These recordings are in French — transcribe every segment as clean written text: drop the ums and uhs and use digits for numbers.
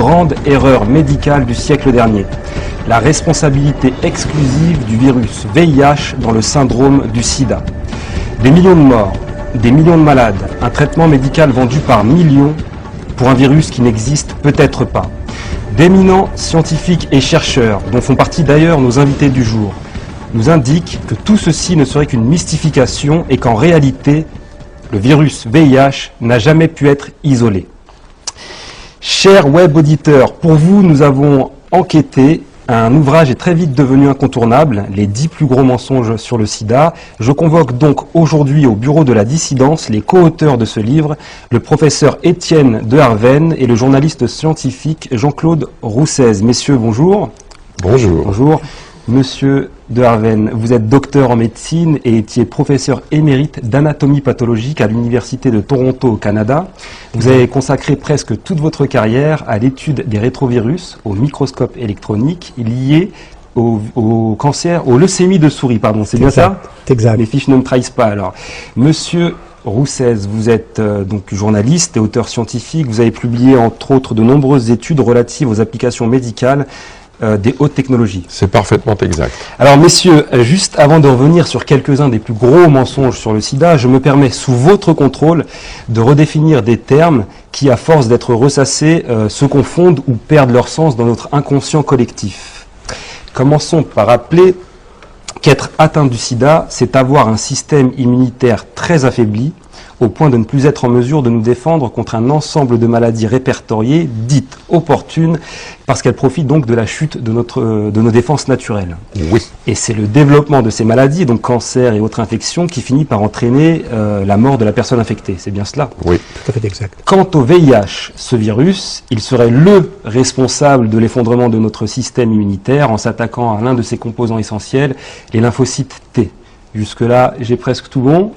grande erreur médicale du siècle dernier. La responsabilité exclusive du virus VIH dans le syndrome du sida. Des millions de morts, des millions de malades, un traitement médical vendu par millions pour un virus qui n'existe peut-être pas. D'éminents scientifiques et chercheurs, dont font partie d'ailleurs nos invités du jour, nous indiquent que tout ceci ne serait qu'une mystification et qu'en réalité, le virus VIH n'a jamais pu être isolé. Chers web auditeurs, pour vous, nous avons enquêté. Un ouvrage est très vite devenu incontournable, les 10 plus gros mensonges sur le sida. Je convoque donc aujourd'hui au bureau de la dissidence les co-auteurs de ce livre, le professeur Étienne de Harven et le journaliste scientifique Jean-Claude Roussez. Messieurs, bonjour. Bonjour. Bonjour. Monsieur de Harven, vous êtes docteur en médecine et étiez professeur émérite d'anatomie pathologique à l'Université de Toronto au Canada. Vous avez consacré presque toute votre carrière à l'étude des rétrovirus au microscope électronique liés au cancer, aux leucémies de souris, pardon, c'est bien ça? Exact. Les fiches ne me trahissent pas alors. Monsieur Roussez, vous êtes donc journaliste et auteur scientifique. Vous avez publié entre autres de nombreuses études relatives aux applications médicales des hautes technologies. C'est parfaitement exact. Alors messieurs, juste avant de revenir sur quelques-uns des plus gros mensonges sur le sida, je me permets sous votre contrôle de redéfinir des termes qui, à force d'être ressassés, se confondent ou perdent leur sens dans notre inconscient collectif. Commençons par rappeler qu'être atteint du sida, c'est avoir un système immunitaire très affaibli, au point de ne plus être en mesure de nous défendre contre un ensemble de maladies répertoriées, dites opportunes, parce qu'elles profitent donc de la chute de nos défenses naturelles. Oui. Et c'est le développement de ces maladies, donc cancer et autres infections, qui finit par entraîner la mort de la personne infectée. C'est bien cela? Oui. Tout à fait exact. Quant au VIH, ce virus, il serait le responsable de l'effondrement de notre système immunitaire en s'attaquant à l'un de ses composants essentiels, les lymphocytes T. Jusque-là, j'ai presque tout bon.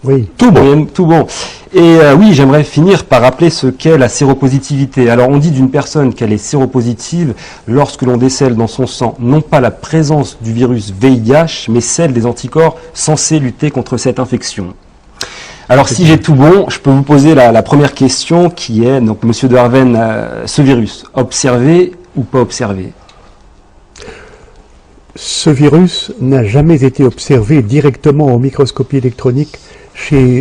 Oui. Tout bon, tout bon. Et oui, j'aimerais finir par rappeler ce qu'est la séropositivité. Alors, on dit d'une personne qu'elle est séropositive lorsque l'on décèle dans son sang non pas la présence du virus VIH, mais celle des anticorps censés lutter contre cette infection. Alors, si j'ai tout bon, je peux vous poser la première question qui est, donc, Monsieur de Harven, ce virus, observé ou pas observé? Ce virus n'a jamais été observé directement en microscopie électronique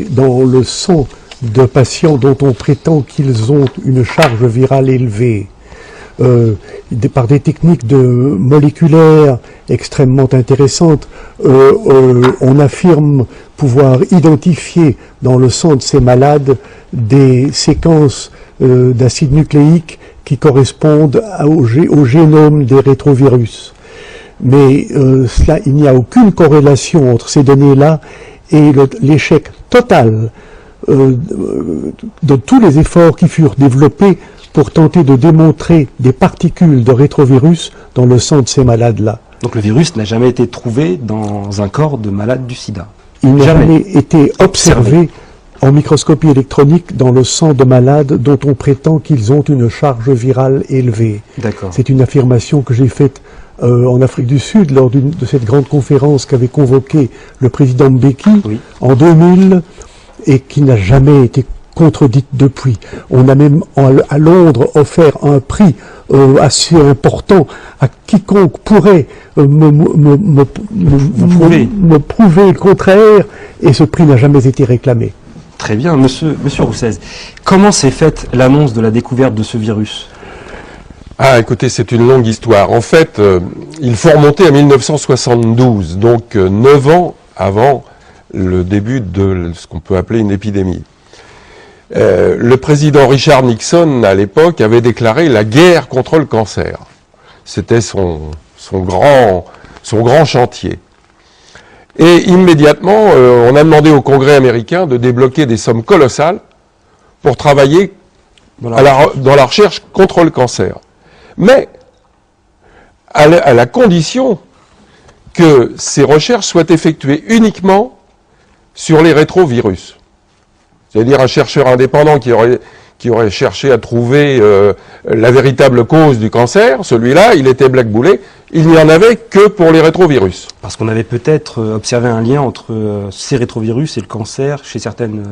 dans le sang de patients dont on prétend qu'ils ont une charge virale élevée. Par des techniques moléculaires extrêmement intéressantes, on affirme pouvoir identifier dans le sang de ces malades des séquences d'acides nucléiques qui correspondent au génome des rétrovirus. Mais il n'y a aucune corrélation entre ces données-là et l'échec total de tous les efforts qui furent développés pour tenter de démontrer des particules de rétrovirus dans le sang de ces malades-là. Donc le virus n'a jamais été trouvé dans un corps de malade du sida? Il n'a jamais été observé en microscopie électronique dans le sang de malades dont on prétend qu'ils ont une charge virale élevée. D'accord. C'est une affirmation que j'ai faite en Afrique du Sud lors de cette grande conférence qu'avait convoquée le président Mbeki en 2000 et qui n'a jamais été contredite depuis. On a même à Londres offert un prix assez important à quiconque pourrait me prouver le contraire, et ce prix n'a jamais été réclamé. Très bien, monsieur Roussez. Comment s'est faite l'annonce de la découverte de ce virus? Ah, écoutez, c'est une longue histoire. En fait, il faut remonter à 1972, donc 9 ans avant le début de ce qu'on peut appeler une épidémie. Le président Richard Nixon, à l'époque, avait déclaré la guerre contre le cancer. C'était son grand chantier. Et immédiatement, on a demandé au Congrès américain de débloquer des sommes colossales pour travailler dans la recherche contre le cancer. Mais à la condition que ces recherches soient effectuées uniquement sur les rétrovirus. C'est-à-dire un chercheur indépendant qui aurait cherché à trouver la véritable cause du cancer, celui-là, il était blackboulé. Il n'y en avait que pour les rétrovirus. Parce qu'on avait peut-être observé un lien entre ces rétrovirus et le cancer chez certaines...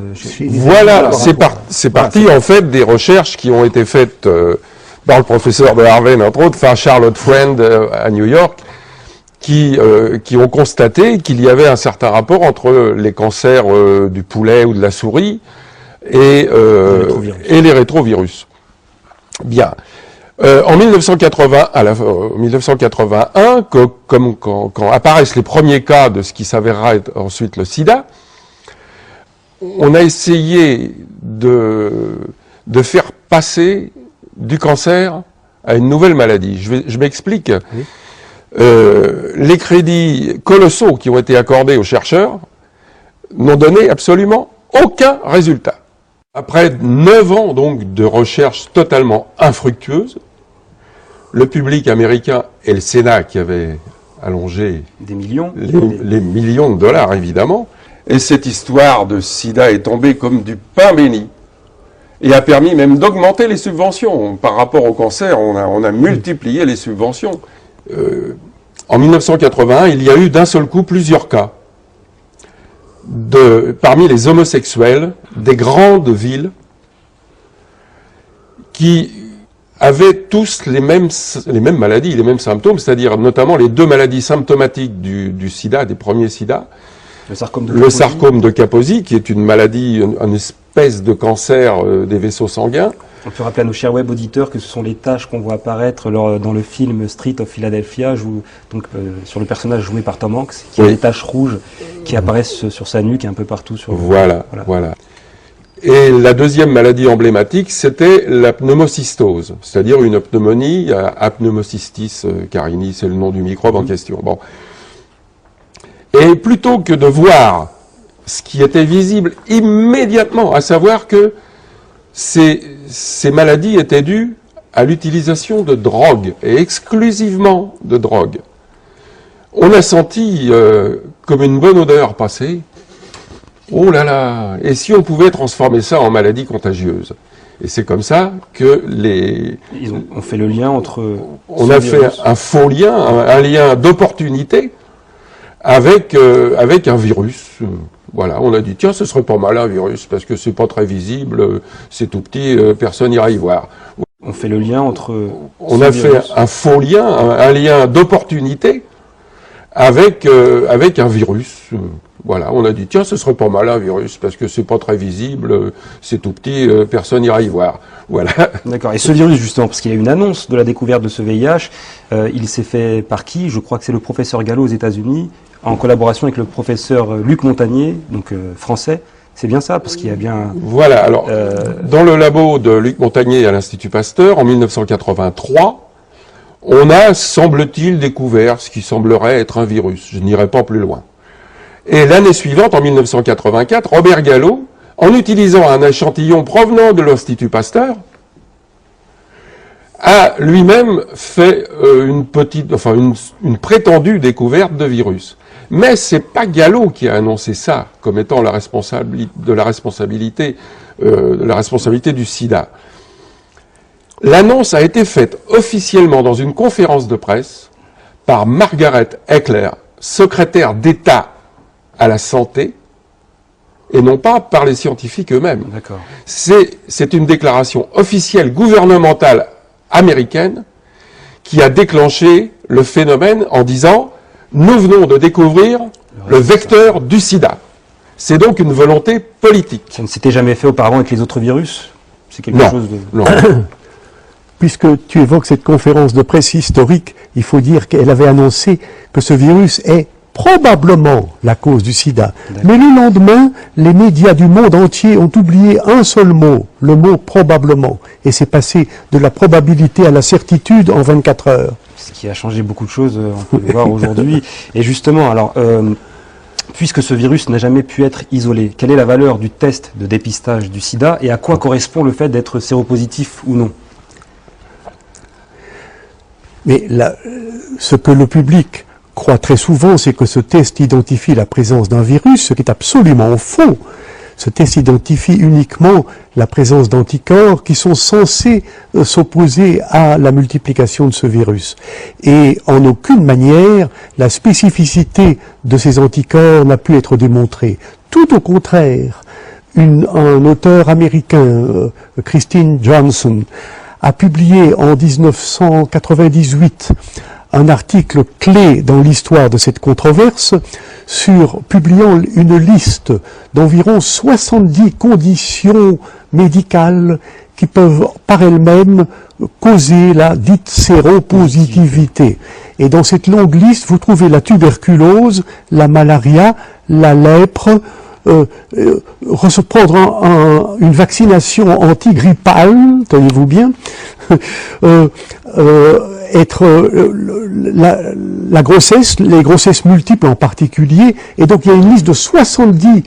Voilà, c'est parti en fait des recherches qui ont été faites par le professeur de Harvard, entre autres, enfin Charlotte Friend à New York, qui ont constaté qu'il y avait un certain rapport entre les cancers du poulet ou de la souris et les rétrovirus. Bien. En 1981, quand apparaissent les premiers cas de ce qui s'avérera être ensuite le sida, on a essayé de faire passer du cancer à une nouvelle maladie. Je m'explique. Oui. Les crédits colossaux qui ont été accordés aux chercheurs n'ont donné absolument aucun résultat. Après 9 ans donc de recherche totalement infructueuse, le public américain et le Sénat qui avait allongé des millions, les millions de dollars évidemment, et cette histoire de sida est tombée comme du pain béni et a permis même d'augmenter les subventions. Par rapport au cancer, on a multiplié les subventions. En 1981, il y a eu d'un seul coup plusieurs cas parmi les homosexuels des grandes villes qui avaient tous les mêmes maladies, les mêmes symptômes, c'est-à-dire notamment les 2 maladies symptomatiques du sida, des premiers sida. Le sarcome de Kaposi, qui est une maladie, une espèce de cancer des vaisseaux sanguins. On peut rappeler à nos chers web auditeurs que ce sont les taches qu'on voit apparaître dans le film Street of Philadelphia, sur le personnage joué par Tom Hanks, qui a des taches rouges qui apparaissent sur sa nuque et un peu partout. Voilà. Et la deuxième maladie emblématique, c'était la pneumocystose, c'est-à-dire une pneumonie, Apneumocystis carini, c'est le nom du microbe en question. Bon. Et plutôt que de voir ce qui était visible immédiatement, à savoir que ces maladies étaient dues à l'utilisation de drogue, et exclusivement de drogue. On a senti comme une bonne odeur passer. Oh là là! Et si on pouvait transformer ça en maladie contagieuse? Et c'est comme ça que on fait le lien entre... On a fait un faux lien, un lien d'opportunité avec un virus. Voilà, on a dit, tiens, ce serait pas mal un virus, parce que c'est pas très visible, c'est tout petit, personne n'ira y voir. On fait le lien entre... On a fait un faux lien, un lien d'opportunité avec un virus. Voilà, on a dit, tiens, ce serait pas mal un virus, parce que c'est pas très visible, c'est tout petit, personne n'ira y voir. Voilà. D'accord, et ce virus, justement, parce qu'il y a une annonce de la découverte de ce VIH, il s'est fait par qui? Je crois que c'est le professeur Gallo aux États-Unis, en collaboration avec le professeur Luc Montagnier, donc français. C'est bien ça, parce qu'il y a bien... Voilà, alors, dans le labo de Luc Montagnier à l'Institut Pasteur, en 1983, on a, semble-t-il, découvert ce qui semblerait être un virus. Je n'irai pas plus loin. Et l'année suivante, en 1984, Robert Gallo, en utilisant un échantillon provenant de l'Institut Pasteur, a lui-même fait une prétendue découverte de virus. Mais c'est pas Gallo qui a annoncé ça comme étant la responsabilité du sida. L'annonce a été faite officiellement dans une conférence de presse par Margaret Heckler, secrétaire d'État à la santé, et non pas par les scientifiques eux-mêmes. D'accord. C'est une déclaration officielle gouvernementale américaine qui a déclenché le phénomène en disant « Nous venons de découvrir le vecteur du sida ». C'est donc une volonté politique. Ça ne s'était jamais fait auparavant avec les autres virus? C'est quelque chose de... Non. Puisque tu évoques cette conférence de presse historique, il faut dire qu'elle avait annoncé que ce virus est probablement la cause du sida. Mais le lendemain, les médias du monde entier ont oublié un seul mot, le mot probablement. Et c'est passé de la probabilité à la certitude en 24 heures. Ce qui a changé beaucoup de choses, on peut le voir aujourd'hui. Et justement, alors, puisque ce virus n'a jamais pu être isolé, quelle est la valeur du test de dépistage du sida et à quoi correspond le fait d'être séropositif ou non? Mais ce que le public croit très souvent, c'est que ce test identifie la présence d'un virus, ce qui est absolument faux. Ce test identifie uniquement la présence d'anticorps qui sont censés s'opposer à la multiplication de ce virus. Et en aucune manière, la spécificité de ces anticorps n'a pu être démontrée. Tout au contraire, un auteur américain, Christine Johnson, a publié en 1998 un article clé dans l'histoire de cette controverse publiant une liste d'environ 70 conditions médicales qui peuvent par elles-mêmes causer la dite séropositivité. Et dans cette longue liste, vous trouvez la tuberculose, la malaria, la lèpre, prendre une vaccination antigrippale, tenez-vous bien, la grossesse, les grossesses multiples en particulier, et donc il y a une liste de 70,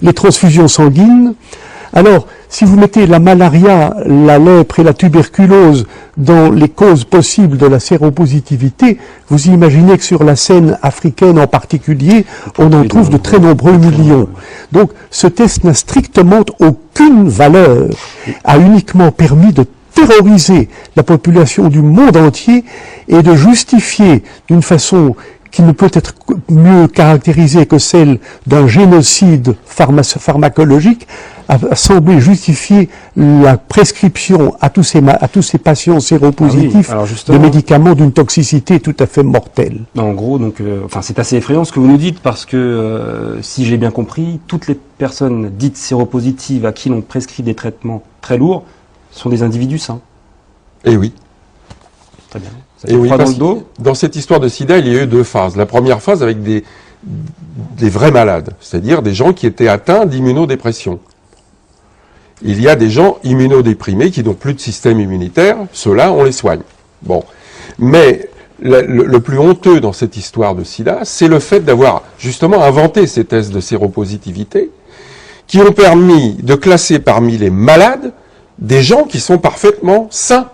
les transfusions sanguines. Alors, si vous mettez la malaria, la lèpre et la tuberculose dans les causes possibles de la séropositivité, vous imaginez que sur la scène africaine en particulier, on en trouve de très nombreux millions. Donc, ce test n'a strictement aucune valeur, a uniquement permis de terroriser la population du monde entier et de justifier d'une façon qui ne peut être mieux caractérisée que celle d'un génocide pharmacologique, a semblé justifier la prescription à tous ces patients séropositifs de médicaments d'une toxicité tout à fait mortelle. En gros, donc, c'est assez effrayant ce que vous nous dites, parce que, si j'ai bien compris, toutes les personnes dites séropositives à qui l'on prescrit des traitements très lourds sont des individus sains. Eh oui. Très bien. Et oui, parce que dans cette histoire de sida, il y a eu deux phases. La première phase avec des vrais malades, c'est-à-dire des gens qui étaient atteints d'immunodépression. Il y a des gens immunodéprimés qui n'ont plus de système immunitaire, ceux-là, on les soigne. Bon. Mais le plus honteux dans cette histoire de sida, c'est le fait d'avoir justement inventé ces tests de séropositivité qui ont permis de classer parmi les malades des gens qui sont parfaitement sains.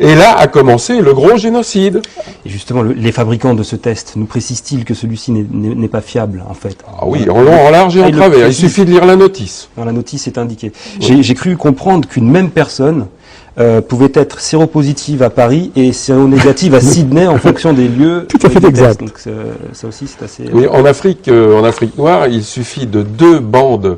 Et là a commencé le gros génocide. Et justement, les fabricants de ce test nous précisent-ils que celui-ci n'est pas fiable, en fait? Ah oui, en long, en large et en travers. Il suffit de lire la notice. Dans la notice, c'est indiqué. Oui. J'ai cru comprendre qu'une même personne pouvait être séropositive à Paris et séronégative à Sydney en fonction des lieux. Tout à fait exact. Donc ça aussi, c'est assez... Oui, en Afrique noire, il suffit de deux bandes,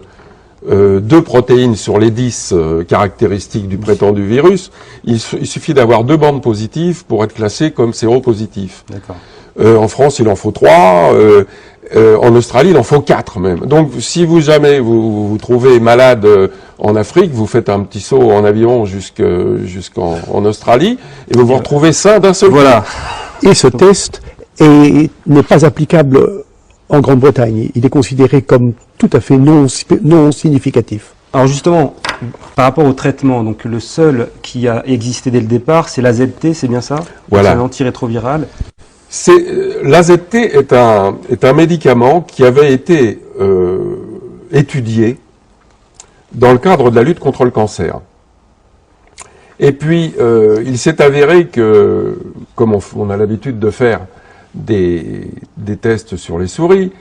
deux protéines sur les 10 caractéristiques du prétendu virus. Il suffit d'avoir deux bandes positives pour être classé comme séropositif. D'accord. En France, il en faut 3. En Australie, il en faut 4 même. Donc, si jamais vous trouvez malade en Afrique, vous faites un petit saut en avion jusqu'en Australie et vous vous retrouvez sain d'un seul coup. Voilà. Et ce test n'est pas applicable en Grande-Bretagne. Il est considéré comme tout à fait non significatif. Alors justement, par rapport au traitement, donc le seul qui a existé dès le départ, c'est l'AZT, c'est bien ça? Voilà. C'est un antirétroviral. L'AZT est un médicament qui avait été étudié dans le cadre de la lutte contre le cancer. Et puis, il s'est avéré que, comme on a l'habitude de faire des tests sur les souris,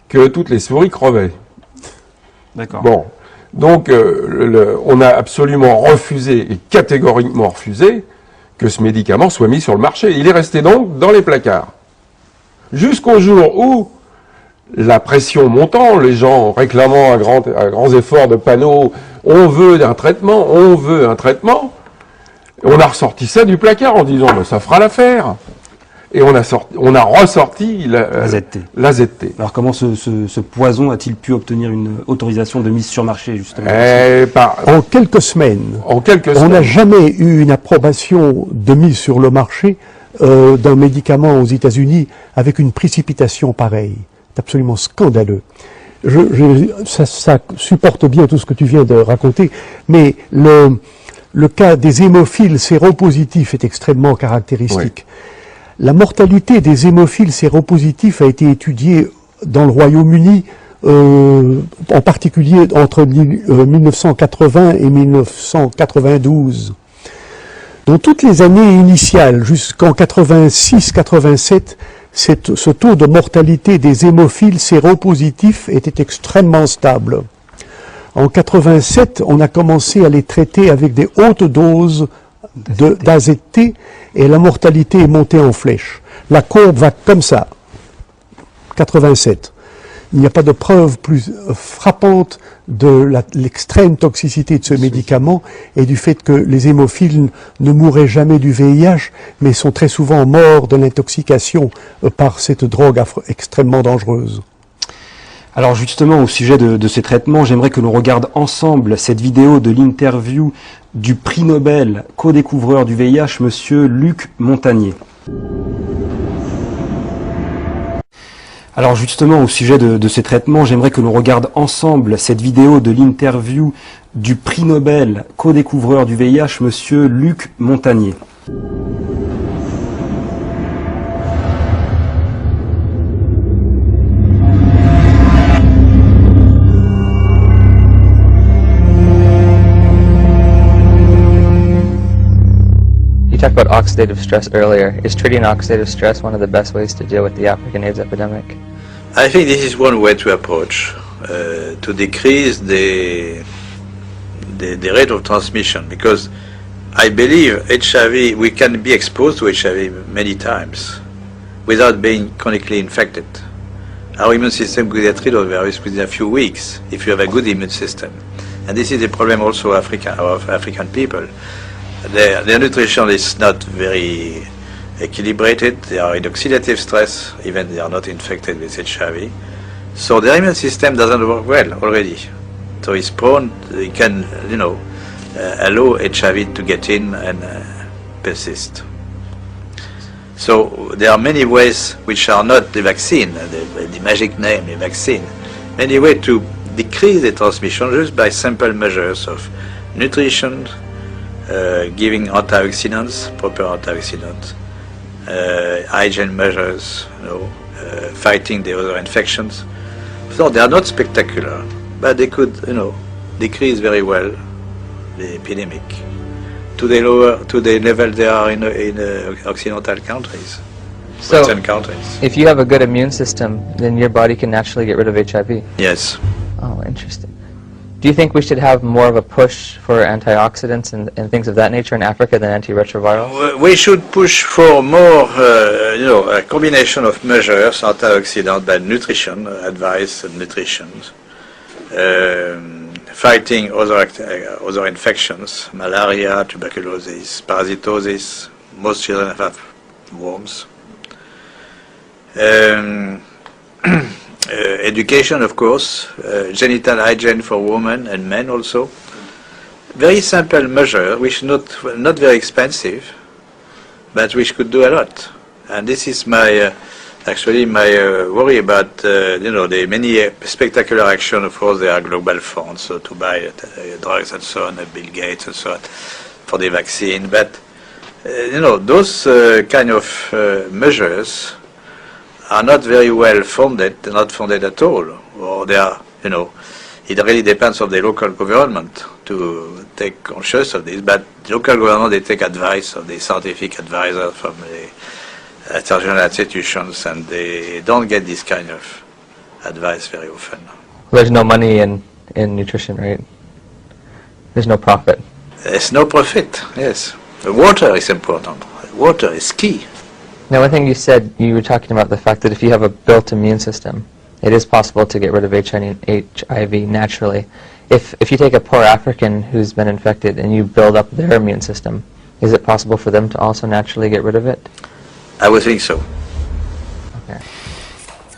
que toutes les souris crevaient. D'accord. Bon, donc on a absolument refusé, et catégoriquement refusé, que ce médicament soit mis sur le marché. Il est resté donc dans les placards. Jusqu'au jour où, la pression montant, les gens réclamant à grands efforts de panneaux, on veut un traitement, on a ressorti ça du placard en disant, ben, ça fera l'affaire. Et on a ressorti l'AZT. Alors comment ce poison a-t-il pu obtenir une autorisation de mise sur marché, justement? En quelques semaines. On n'a jamais eu une approbation de mise sur le marché d'un médicament aux États-Unis avec une précipitation pareille. C'est absolument scandaleux. Ça supporte bien tout ce que tu viens de raconter, mais le cas des hémophiles séropositifs est extrêmement caractéristique. Oui. La mortalité des hémophiles séropositifs a été étudiée dans le Royaume-Uni, en particulier entre 1980 et 1992. Dans toutes les années initiales, jusqu'en 86-87, ce taux de mortalité des hémophiles séropositifs était extrêmement stable. En 87, on a commencé à les traiter avec des hautes doses d'AZT et la mortalité est montée en flèche. La courbe va comme ça. 87. il n'y a pas de preuve plus frappante de l'extrême toxicité de ce médicament et du fait que les hémophiles ne mourraient jamais du VIH, mais sont très souvent morts de l'intoxication par cette drogue extrêmement dangereuse. Alors justement, au sujet de ces traitements, j'aimerais que l'on regarde ensemble cette vidéo de l'interview du prix Nobel co-découvreur du VIH, monsieur Luc Montagnier. Alors justement, au sujet de ces traitements, j'aimerais que l'on regarde ensemble cette vidéo de l'interview du prix Nobel co-découvreur du VIH, monsieur Luc Montagnier. You talked about oxidative stress earlier. Is treating oxidative stress one of the best ways to deal with the African AIDS epidemic? I think this is one way to approach, to decrease the rate of transmission, because I believe HIV, we can be exposed to HIV many times without being chronically infected. Our immune system could get rid of the virus within a few weeks if you have a good immune system. And this is the problem also of African people. Their nutrition is not very equilibrated, they are in oxidative stress, even they are not infected with HIV. So their immune system doesn't work well already. So it's prone, it can, allow HIV to get in and persist. So there are many ways which are not the vaccine, the magic name, the vaccine. Many ways to decrease the transmission just by simple measures of nutrition, giving antioxidants, proper antioxidants, hygiene measures, fighting the other infections. So they are not spectacular, but they could, decrease very well the epidemic to the level they are in Occidental countries, So, Western countries. if you have a good immune system, then your body can naturally get rid of HIV. Yes. Oh, interesting. Do you think we should have more of a push for antioxidants and things of that nature in Africa than antiretrovirals? We should push for more, a combination of measures, antioxidant and nutrition, advice and nutrition, fighting other infections, malaria, tuberculosis, parasitosis. Most children have worms. Education, of course, genital hygiene for women and men also. Very simple measure, which not very expensive, but which could do a lot. And this is my worry about the many spectacular action. Of course, there are global funds to buy drugs and so on, Bill Gates and so on, for the vaccine. But those kind of measures are not very well funded, not funded at all, or they are, it really depends on the local government to take conscious of this, but the local government, they take advice of the scientific advisors from the international institutions, and they don't get this kind of advice very often. There's no money in nutrition, right? There's no profit. There's no profit, yes. The water is important. Water is key. Now, one thing you said, you were talking about the fact that if you have a built immune system, it is possible to get rid of HIV naturally. If you take a poor African who's been infected and you build up their immune system, is it possible for them to also naturally get rid of it? I would think so. Okay.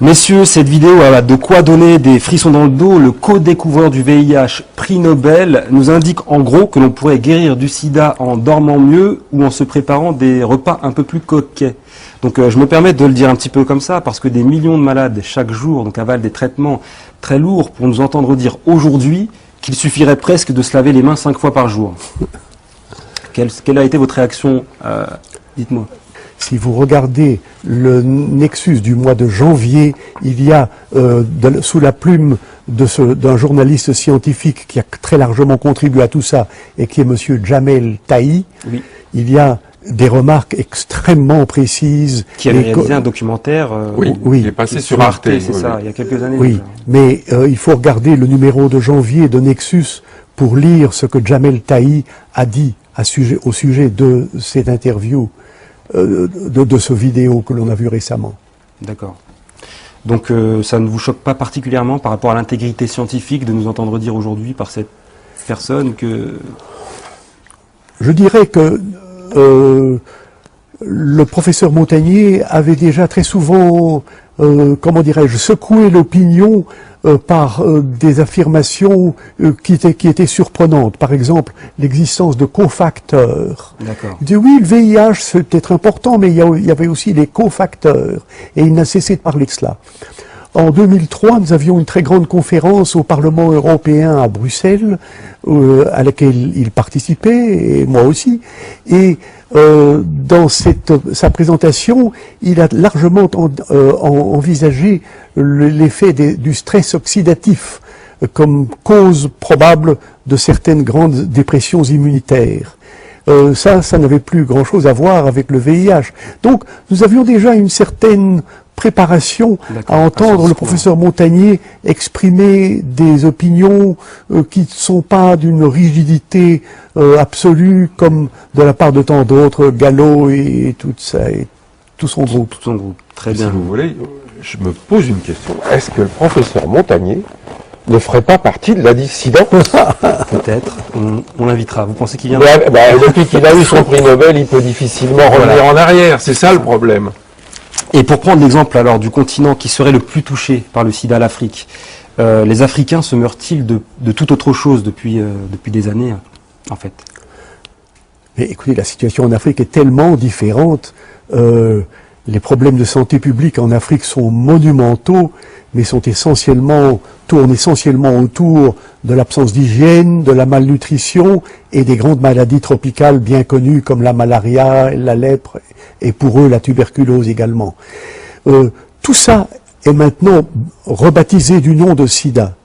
Messieurs, cette vidéo a de quoi donner des frissons dans le dos. Le co-découvreur du VIH, prix Nobel, nous indique en gros que l'on pourrait guérir du sida en dormant mieux ou en se préparant des repas un peu plus coquets. Donc je me permets de le dire un petit peu comme ça parce que des millions de malades chaque jour avalent des traitements très lourds pour nous entendre dire aujourd'hui qu'il suffirait presque de se laver les mains 5 fois par jour. Quelle a été votre réaction? Dites-moi. Si vous regardez le Nexus du mois de janvier, il y a, sous la plume d'un journaliste scientifique qui a très largement contribué à tout ça, et qui est monsieur Jamel Tahi, Oui. il y a des remarques extrêmement précises. Qui avait réalisé un documentaire il est passé sur Arte. c'est ça, il y a quelques années. Oui, déjà. mais il faut regarder le numéro de janvier de Nexus pour lire ce que Jamel Tahi a dit au sujet de cette interview, de ce vidéo que l'on a vu récemment. D'accord. Donc ça ne vous choque pas particulièrement par rapport à l'intégrité scientifique de nous entendre dire aujourd'hui par cette personne que... Je dirais que le professeur Montagnier avait déjà très souvent, comment dirais-je, secoué l'opinion par des affirmations qui étaient surprenantes. Par exemple, l'existence de cofacteurs. D'accord. Il dit oui, le VIH c'est peut-être important, mais il y avait aussi les cofacteurs. Et il n'a cessé de parler de cela. En 2003, nous avions une très grande conférence au Parlement européen à Bruxelles, à laquelle il participait, et moi aussi. Et dans sa présentation, il a largement envisagé l'effet du stress oxydatif comme cause probable de certaines grandes dépressions immunitaires. Ça n'avait plus grand-chose à voir avec le VIH. Donc, nous avions déjà une certaine préparation à entendre le professeur Montagnier exprimer des opinions qui ne sont pas d'une rigidité absolue comme de la part de tant d'autres, Gallo et tout ça, et tout son groupe. Tout son groupe, très bien. Si vous voulez, je me pose une question. Est-ce que le professeur Montagnier ne ferait pas partie de la dissidence? Peut-être, on l'invitera. Vous pensez qu'il viendra? Depuis qu'il a eu son prix Nobel, il peut difficilement revenir en arrière, c'est ça le problème. Et pour prendre l'exemple alors du continent qui serait le plus touché par le sida, l'Afrique, les Africains se meurent-ils de toute autre chose depuis des années, en fait? Mais écoutez, la situation en Afrique est tellement différente. Les problèmes de santé publique en Afrique sont monumentaux, mais tournent essentiellement autour de l'absence d'hygiène, de la malnutrition et des grandes maladies tropicales bien connues comme la malaria, la lèpre et pour eux la tuberculose également. Tout ça est maintenant rebaptisé du nom de sida.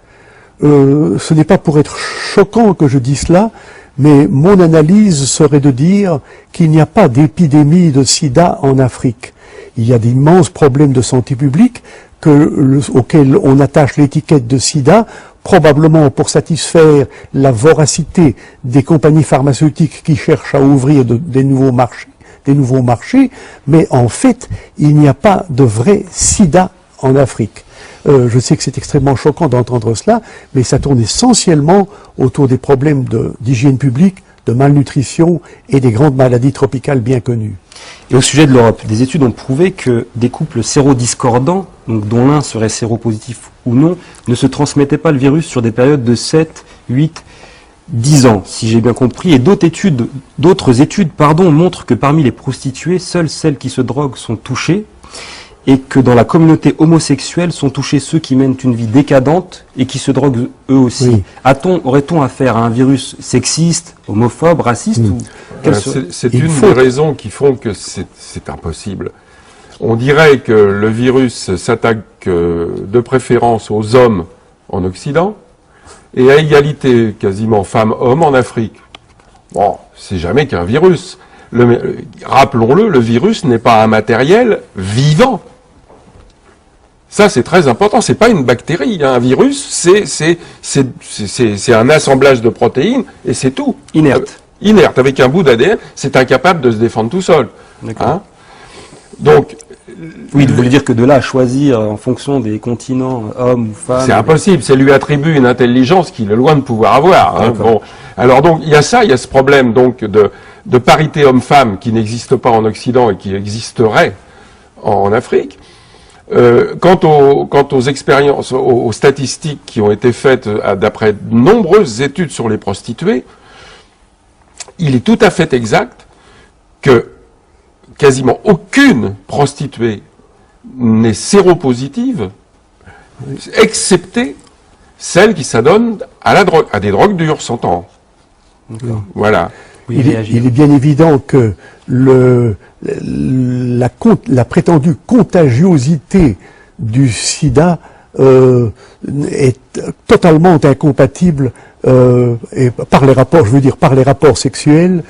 Ce n'est pas pour être choquant que je dis cela, mais mon analyse serait de dire qu'il n'y a pas d'épidémie de sida en Afrique. Il y a d'immenses problèmes de santé publique auxquels on attache l'étiquette de sida, probablement pour satisfaire la voracité des compagnies pharmaceutiques qui cherchent à ouvrir des nouveaux marchés, mais en fait, il n'y a pas de vrai sida en Afrique. Je sais que c'est extrêmement choquant d'entendre cela, mais ça tourne essentiellement autour des problèmes d'hygiène publique, de malnutrition et des grandes maladies tropicales bien connues. Et au sujet de l'Europe, des études ont prouvé que des couples sérodiscordants, donc dont l'un serait séropositif ou non, ne se transmettaient pas le virus sur des périodes de 7, 8, 10 ans, si j'ai bien compris. Et d'autres études montrent que parmi les prostituées, seules celles qui se droguent sont touchées, et que dans la communauté homosexuelle sont touchés ceux qui mènent une vie décadente et qui se droguent eux aussi. Oui. Aurait-on affaire à un virus sexiste, homophobe, raciste ou c'est une des raisons qui font que c'est impossible. On dirait que le virus s'attaque de préférence aux hommes en Occident et à égalité quasiment femmes-hommes en Afrique. Bon, c'est jamais qu'un virus. Rappelons-le, le virus n'est pas un matériel vivant. Ça, c'est très important. C'est pas une bactérie. Un virus, c'est un assemblage de protéines et c'est tout. Inerte. Inerte. Avec un bout d'ADN, c'est incapable de se défendre tout seul. Hein? Donc. Oui, vous voulez dire que de là à choisir en fonction des continents, hommes ou femmes. C'est impossible. Ça lui attribue une intelligence qu'il est loin de pouvoir avoir. Hein? Bon. Alors donc, il y a ce problème donc de parité homme-femme qui n'existe pas en Occident et qui existerait en Afrique. Quant aux expériences, aux statistiques qui ont été faites d'après de nombreuses études sur les prostituées, il est tout à fait exact que quasiment aucune prostituée n'est séropositive, excepté celle qui s'adonne à la drogue, à des drogues dures, s'entend. Voilà. Oui, il est bien évident que la prétendue contagiosité du sida est totalement incompatible et par les rapports sexuels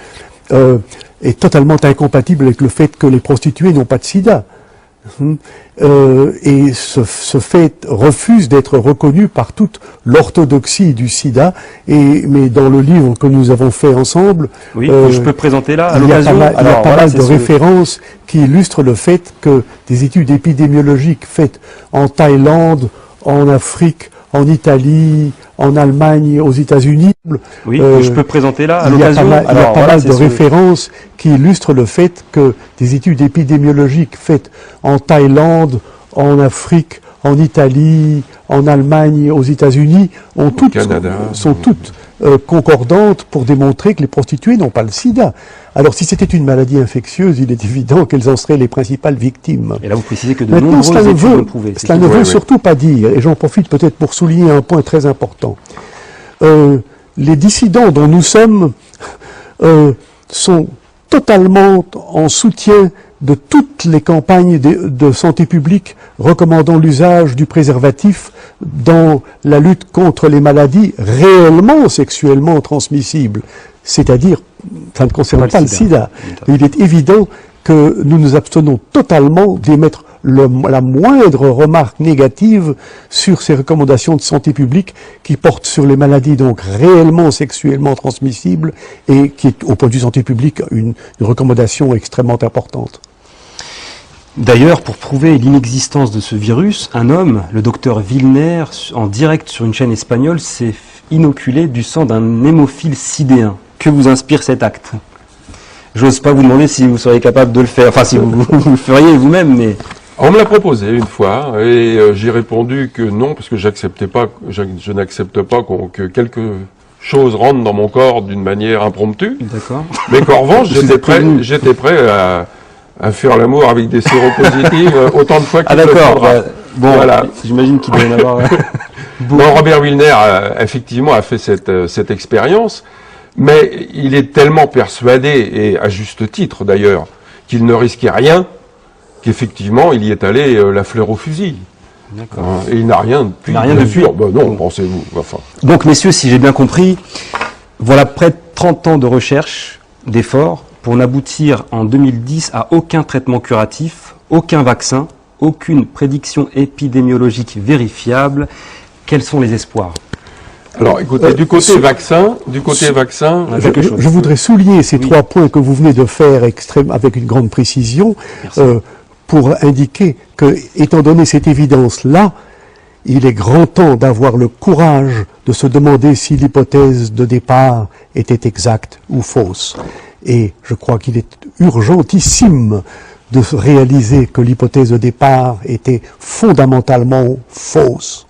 est totalement incompatible avec le fait que les prostituées n'ont pas de sida. et ce fait refuse d'être reconnu par toute l'orthodoxie du sida. Mais dans le livre que nous avons fait ensemble, Oui, je peux présenter là, à il y a l'occasion. pas Alors, voilà, mal c'est de ce- références qui illustrent le fait que des études épidémiologiques faites en Thaïlande, en Afrique, en Italie, en Allemagne, aux États-Unis, Oui, euh, je peux présenter là, à il y a l'occasion. pas Alors, voilà, mal c'est de ce- références qui illustrent le fait que des études épidémiologiques faites en Thaïlande, en Afrique, en Italie, en Allemagne, aux États-Unis, Canada. sont toutes concordantes pour démontrer que les prostituées n'ont pas le sida. Alors si c'était une maladie infectieuse, il est évident qu'elles en seraient les principales victimes. Et là, vous précisez que de Maintenant, nombreuses cela ne études veut, l'ont prouvé. C'est cela tout. ne veut Oui, oui. surtout pas dire, et j'en profite peut-être pour souligner un point très important, les dissidents dont nous sommes sont totalement en soutien de toutes les campagnes de santé publique recommandant l'usage du préservatif dans la lutte contre les maladies réellement sexuellement transmissibles. C'est-à-dire, ça ne concerne pas le sida. Il est évident que nous nous abstenons totalement d'émettre la moindre remarque négative sur ces recommandations de santé publique qui portent sur les maladies donc réellement sexuellement transmissibles et qui est au point de vue santé publique une recommandation extrêmement importante. D'ailleurs, pour prouver l'inexistence de ce virus, un homme, le docteur Wilner, en direct sur une chaîne espagnole, s'est inoculé du sang d'un hémophile sidéen. Que vous inspire cet acte? J'ose pas vous demander si vous seriez capable de le faire, enfin si vous le feriez vous-même, mais... On me l'a proposé une fois et j'ai répondu que non parce que je n'accepte pas que quelque chose rentre dans mon corps d'une manière impromptue. D'accord. Mais qu'en revanche, Vous êtes prévenu. j'étais prêt à faire l'amour avec des séropositifs autant de fois Ah qu'il le d'accord, faudra. bon, Voilà. j'imagine qu'il doit y en avoir... Non, Robert Wilner effectivement a fait cette expérience, mais il est tellement persuadé, et à juste titre d'ailleurs, qu'il ne risquait rien, qu'effectivement il y est allé la fleur au fusil. D'accord. Et il n'a rien depuis. Il n'a rien bien depuis. sûr. Ben non, pensez-vous. Enfin. Donc messieurs, si j'ai bien compris, voilà près de 30 ans de recherche, d'efforts, pour n'aboutir en 2010 à aucun traitement curatif, aucun vaccin, aucune prédiction épidémiologique vérifiable. Quels sont les espoirs? Alors, écoutez, du côté vaccin, Ah, quelque chose. Je voudrais souligner ces Oui. 3 points que vous venez de faire avec une grande précision pour indiquer que, étant donné cette évidence-là, il est grand temps d'avoir le courage de se demander si l'hypothèse de départ était exacte ou fausse. Et je crois qu'il est urgentissime de réaliser que l'hypothèse de départ était fondamentalement fausse.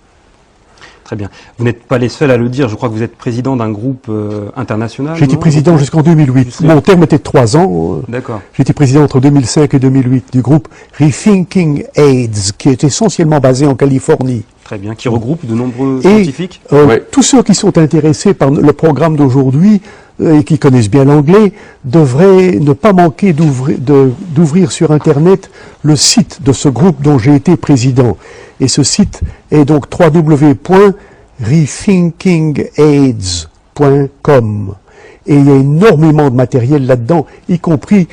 Très bien. Vous n'êtes pas les seuls à le dire. Je crois que vous êtes président d'un groupe international. J'ai été non président jusqu'en 2008. Mon terme était de 3 ans. D'accord. J'ai été président entre 2005 et 2008 du groupe Rethinking AIDS, qui est essentiellement basé en Californie. Très bien. Qui regroupe de nombreux Et scientifiques. Ouais. tous ceux qui sont intéressés par le programme d'aujourd'hui et qui connaissent bien l'anglais devraient ne pas manquer d'ouvrir sur Internet le site de ce groupe dont j'ai été président. Et ce site est donc www.rethinkingaids.com. Et il y a énormément de matériel là-dedans, y compris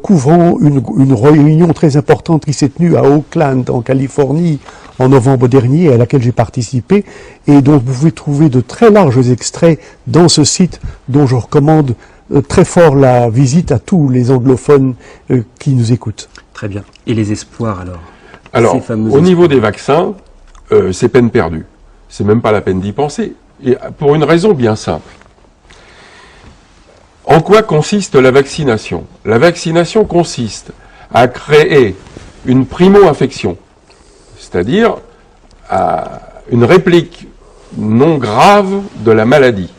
couvrant une réunion très importante qui s'est tenue à Oakland, en Californie, en novembre dernier, à laquelle j'ai participé, et dont vous pouvez trouver de très larges extraits dans ce site, dont je recommande très fort la visite à tous les anglophones qui nous écoutent. Très bien. Et les espoirs alors? Alors, Ces fameux au niveau espoirs. des vaccins, c'est peine perdue. C'est même pas la peine d'y penser. Et pour une raison bien simple. En quoi consiste la vaccination? La vaccination consiste à créer une primo-infection, c'est-à-dire une réplique non grave de la maladie,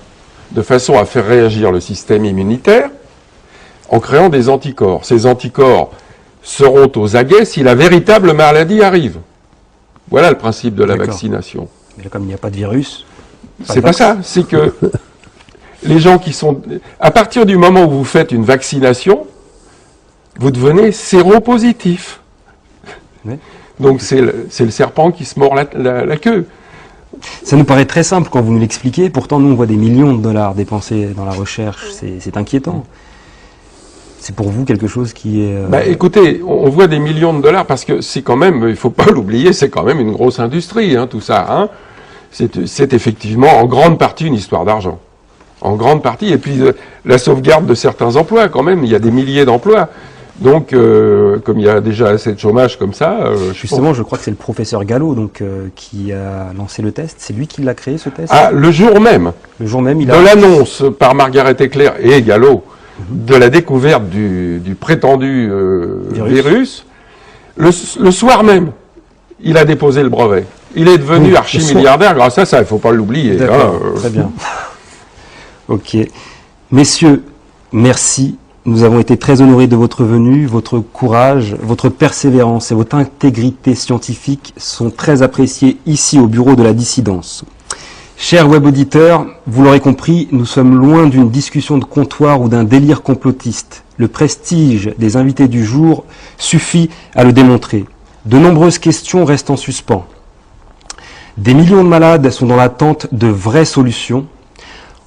de façon à faire réagir le système immunitaire en créant des anticorps. Ces anticorps seront aux aguets si la véritable maladie arrive. Voilà le principe de la D'accord. vaccination. Mais là, comme il n'y a pas de virus... C'est pas ça, c'est que les gens qui sont... À partir du moment où vous faites une vaccination, vous devenez séropositif. Oui. Donc c'est le serpent qui se mord la queue. Ça nous paraît très simple quand vous nous l'expliquez, pourtant nous on voit des millions de dollars dépensés dans la recherche, c'est inquiétant. C'est pour vous quelque chose qui est... Bah, écoutez, on voit des millions de dollars parce que c'est quand même, il faut pas l'oublier, c'est quand même une grosse industrie, hein, tout ça. Hein. C'est effectivement en grande partie une histoire d'argent. En grande partie. Et puis la sauvegarde de certains emplois quand même, il y a des milliers d'emplois. Donc, comme il y a déjà assez de chômage comme ça... Justement, je crois que c'est le professeur Gallo donc, qui a lancé le test. C'est lui qui l'a créé, ce test? Ah, le jour même, Le jour même, il de a... l'annonce par Margaret Eclair et Gallo de la découverte du prétendu virus, le soir même, il a déposé le brevet. Il est devenu archi-milliardaire grâce à ça, il ne faut pas l'oublier. D'accord, très bien. Ok. Messieurs, merci. Nous avons été très honorés de votre venue. Votre courage, votre persévérance et votre intégrité scientifique sont très appréciés ici au bureau de la dissidence. Chers web auditeurs, vous l'aurez compris, nous sommes loin d'une discussion de comptoir ou d'un délire complotiste. Le prestige des invités du jour suffit à le démontrer. De nombreuses questions restent en suspens. Des millions de malades sont dans l'attente de vraies solutions.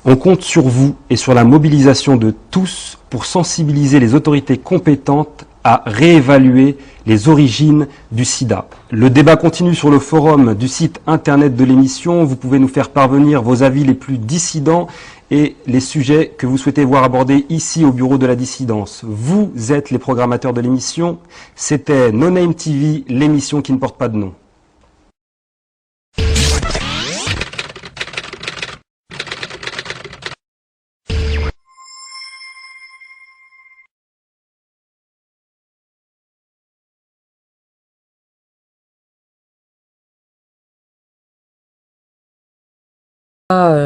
On compte sur vous et sur la mobilisation de tous pour sensibiliser les autorités compétentes à réévaluer les origines du sida. Le débat continue sur le forum du site internet de l'émission. Vous pouvez nous faire parvenir vos avis les plus dissidents et les sujets que vous souhaitez voir abordés ici au bureau de la dissidence. Vous êtes les programmateurs de l'émission. C'était No Name TV, l'émission qui ne porte pas de nom.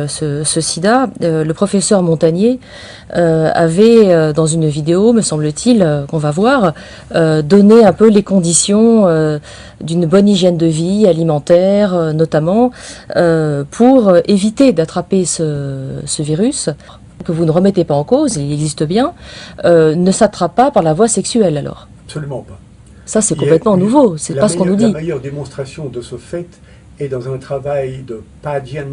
Ce sida, le professeur Montagnier avait, dans une vidéo, me semble-t-il, qu'on va voir, donné un peu les conditions d'une bonne hygiène de vie alimentaire, notamment, pour éviter d'attraper ce virus, que vous ne remettez pas en cause, il existe bien, ne s'attrape pas par la voie sexuelle alors. Absolument pas. Ça, c'est complètement nouveau, c'est pas ce qu'on nous dit. La meilleure démonstration de ce fait est dans un travail de Padian,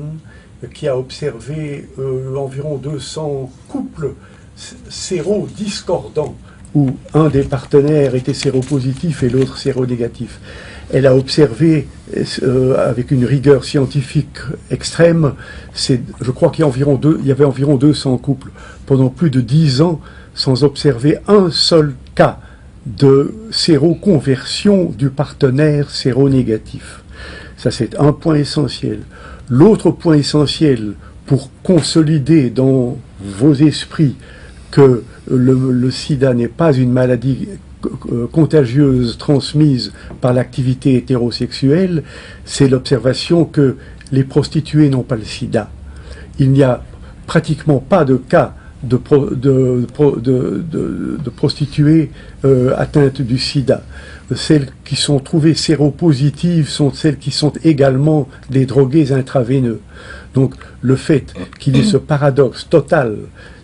qui a observé environ 200 couples sérodiscordants, où un des partenaires était séropositif et l'autre séronégatif. Elle a observé avec une rigueur scientifique extrême, je crois qu'il y avait environ 200 couples pendant plus de 10 ans, sans observer un seul cas de séroconversion du partenaire séronégatif. Ça, c'est un point essentiel. L'autre point essentiel pour consolider dans vos esprits que le sida n'est pas une maladie contagieuse transmise par l'activité hétérosexuelle, c'est l'observation que les prostituées n'ont pas le sida. Il n'y a pratiquement pas de cas de prostituées atteintes du sida. Celles qui sont trouvées séropositives sont celles qui sont également des drogués intraveineux. Donc le fait qu'il y ait ce paradoxe total,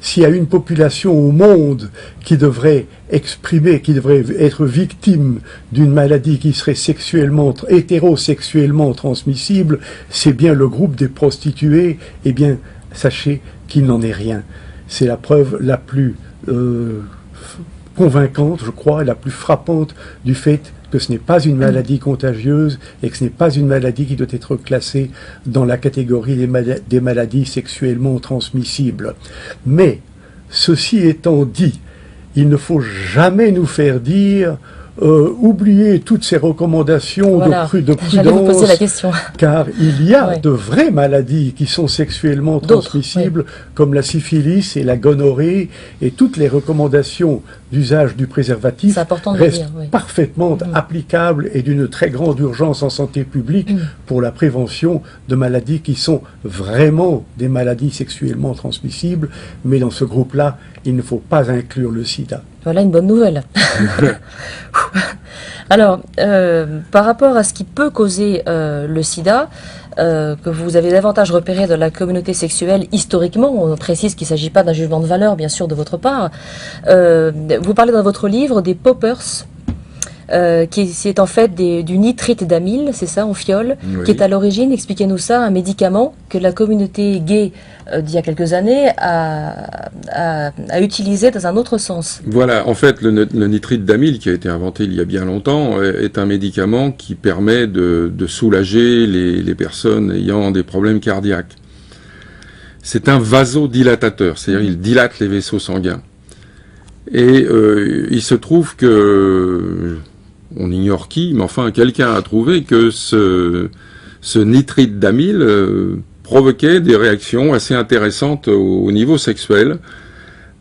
s'il y a une population au monde qui devrait être victime d'une maladie qui serait hétérosexuellement transmissible, c'est bien le groupe des prostituées. Eh bien, sachez qu'il n'en est rien. C'est la preuve la plus convaincante, je crois, et la plus frappante du fait que ce n'est pas une maladie contagieuse et que ce n'est pas une maladie qui doit être classée dans la catégorie des maladies sexuellement transmissibles. Mais, ceci étant dit, il ne faut jamais nous faire dire oubliez toutes ces recommandations voilà, de j'allais vous poser la question. Car il y a de vraies maladies qui sont sexuellement transmissibles, comme la syphilis et la gonorrhée, et toutes les recommandations d'usage du préservatif restent parfaitement applicables et d'une très grande urgence en santé publique pour la prévention de maladies qui sont vraiment des maladies sexuellement transmissibles, mais dans ce groupe-là, il ne faut pas inclure le sida. Voilà une bonne nouvelle. Alors, par rapport à ce qui peut causer le sida, que vous avez davantage repéré dans la communauté sexuelle historiquement, on précise qu'il ne s'agit pas d'un jugement de valeur, bien sûr, de votre part. Vous parlez dans votre livre des poppers. c'est en fait du nitrite d'amyle, c'est ça, en fiole, Oui. qui est à l'origine, expliquez-nous ça, un médicament que la communauté gay d'il y a quelques années a utilisé dans un autre sens. Voilà, en fait, le nitrite d'amyle, qui a été inventé il y a bien longtemps, est un médicament qui permet de soulager les personnes ayant des problèmes cardiaques. C'est un vasodilatateur, c'est-à-dire il dilate les vaisseaux sanguins. Et il se trouve que, on ignore qui, mais enfin quelqu'un a trouvé que ce nitrite d'amyle provoquait des réactions assez intéressantes au niveau sexuel,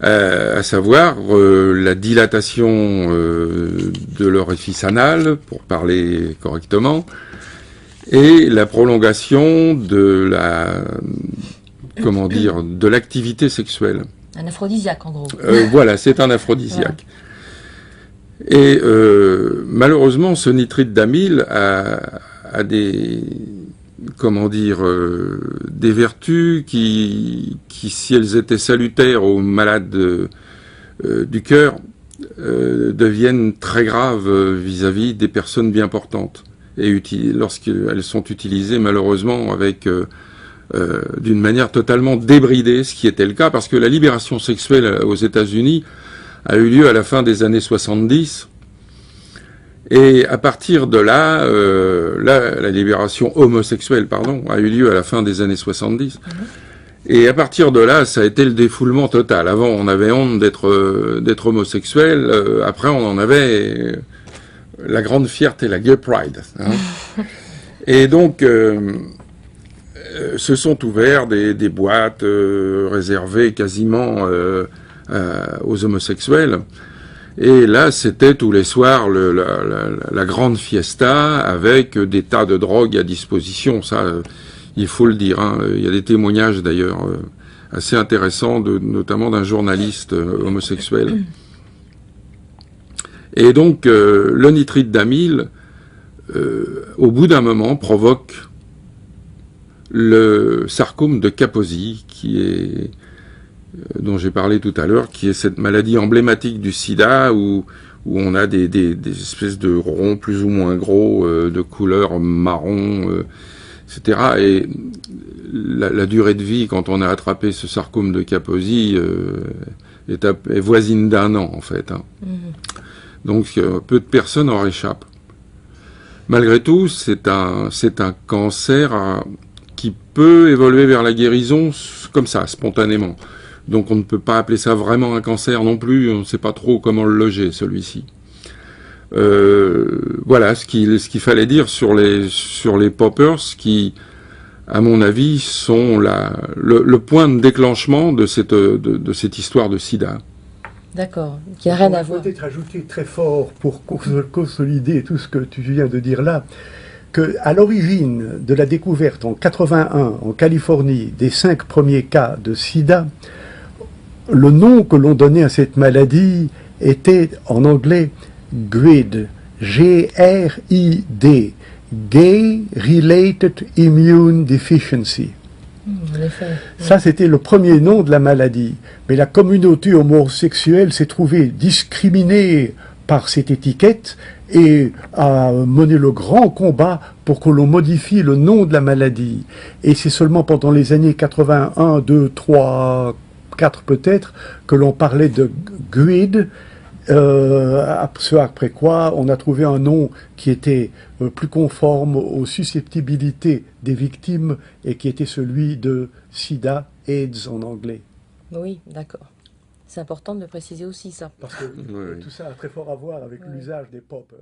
à savoir la dilatation de l'orifice anal, pour parler correctement, et la prolongation de de l'activité sexuelle. Un aphrodisiaque, en gros. Voilà, c'est un aphrodisiaque. Et malheureusement, ce nitrite d'amyle a des des vertus qui, si elles étaient salutaires aux malades du cœur, deviennent très graves vis-à-vis des personnes bien portantes. Et lorsqu'elles sont utilisées, malheureusement, d'une manière totalement débridée, ce qui était le cas, parce que la libération sexuelle aux États-Unis a eu lieu à la fin des années 70, et à partir de là, la libération homosexuelle, a eu lieu à la fin des années 70, et à partir de là, ça a été le défoulement total. Avant, on avait honte d'être homosexuel, après on en avait la grande fierté, la gay pride. Hein. Et donc, se sont ouverts des boîtes réservées quasiment aux homosexuels. Et là, c'était tous les soirs la grande fiesta avec des tas de drogues à disposition. Ça, il faut le dire. Hein. Il y a des témoignages d'ailleurs assez intéressants, notamment d'un journaliste homosexuel. Et donc, le nitrite d'amyle, au bout d'un moment, provoque le sarcome de Kaposi, dont j'ai parlé tout à l'heure, qui est cette maladie emblématique du sida où on a des espèces de ronds plus ou moins gros, de couleur marron, etc. Et la durée de vie, quand on a attrapé ce sarcome de Kaposi, est voisine d'1 an, en fait. Hein. Donc, peu de personnes en réchappent. Malgré tout, c'est un cancer qui peut évoluer vers la guérison comme ça, spontanément. Donc on ne peut pas appeler ça vraiment un cancer non plus, on ne sait pas trop comment le loger, celui-ci. Voilà ce qu'il fallait dire sur les poppers qui, à mon avis, sont le point de déclenchement de cette histoire de sida. D'accord, qui n'a rien à voir. Peut-être ajouter très fort pour consolider tout ce que tu viens de dire là, qu'à l'origine de la découverte en 81 en Californie des 5 premiers cas de sida, le nom que l'on donnait à cette maladie était en anglais GRID, G-R-I-D, Gay Related Immune Deficiency. En effet. Ça, c'était le premier nom de la maladie. Mais la communauté homosexuelle s'est trouvée discriminée par cette étiquette et a mené le grand combat pour que l'on modifie le nom de la maladie. Et c'est seulement pendant les années 81, 2, 3, 4 peut-être, que l'on parlait de GRID, ce après quoi on a trouvé un nom qui était plus conforme aux susceptibilités des victimes et qui était celui de SIDA, AIDS en anglais. Oui, d'accord. C'est important de le préciser aussi, ça. Parce que tout ça a très fort à voir avec l'usage des poppers.